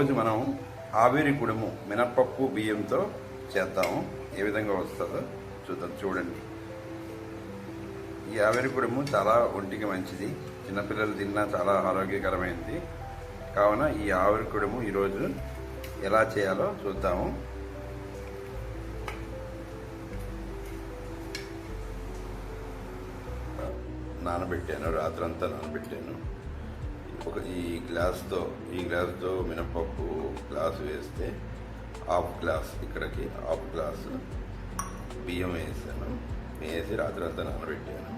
రోజు మనం ఆవిరి కుడుము మినపప్పు బియ్యంతో చేద్దాము. ఏ విధంగా వస్తుందో చూద్దాం. చూడండి, ఈ ఆవిరి కుడుము చాలా ఒంటికి మంచిది, చిన్నపిల్లలు తిన్నా చాలా ఆరోగ్యకరమైనది. కావున ఈ ఆవిరి కుడుము ఈరోజు ఎలా చేయాలో చూద్దాము. నానబెట్టాను, రాత్రంతా నానబెట్టాను. ఈ గ్లాస్తో మినపప్పు గ్లాసు వేస్తే హాఫ్ గ్లాస్, ఇక్కడికి హాఫ్ గ్లాసు బియ్యం వేసాను. వేసి రాత్రంతా నానబెట్టాను.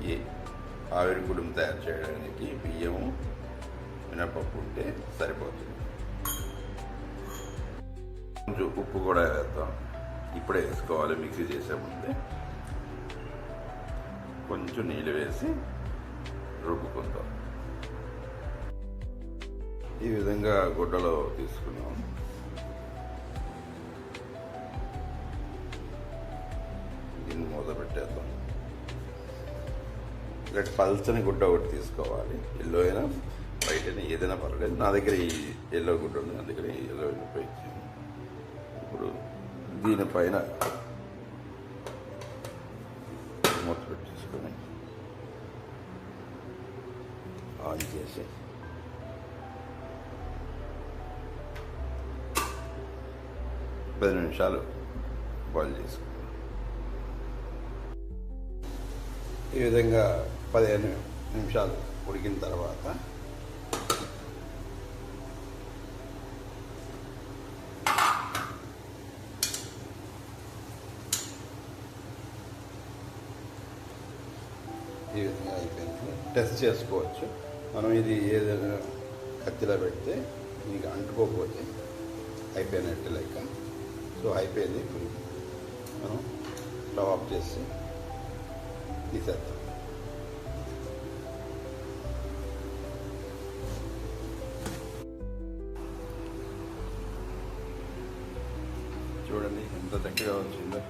ఈ ఆవిరి కుడుము తయారు చేయడానికి బియ్యము మినపప్పు ఉంటే సరిపోతుంది. కొంచెం ఉప్పు కూడా వేద్దాం. ఇప్పుడే వేసుకోవాలి, మిక్సీ చేసే ముందే. కొంచెం నీళ్ళు వేసి రుబ్బుకుందాం. ఈ విధంగా గుడ్డలో తీసుకున్నాం. దీన్ని మూత పెట్టేద్దాం. ఇలా పల్చని గుడ్డ ఒకటి తీసుకోవాలి. ఎల్లో అయినా వైట్ అయినా ఏదైనా పర్వాలేదు. నా దగ్గర ఈ ఎల్లో గుడ్డ ఉంది, నా దగ్గర ఈ ఎల్లో ఉపయోగించాను. ఇప్పుడు దీనిపైన మూత పెట్టేసుకొని ఆన్ చేసి 10 నిమిషాలు బాయిల్ చేసుకుంటాం. ఈ విధంగా 15 నిమిషాలు ఉడికిన తర్వాత ఈ విధంగా అయిపోయింది. టెస్ట్ చేసుకోవచ్చు మనం. ఇది ఏదైనా కత్తిలో పెడితే మీకు అంటుకోకపోతే అయిపోయినట్టు లెక్క. సో అయిపోయింది. మనం స్టవ్ ఆఫ్ చేసి తీసేద్దాం. చూడండి ఎంత చక్కగా వచ్చిందో.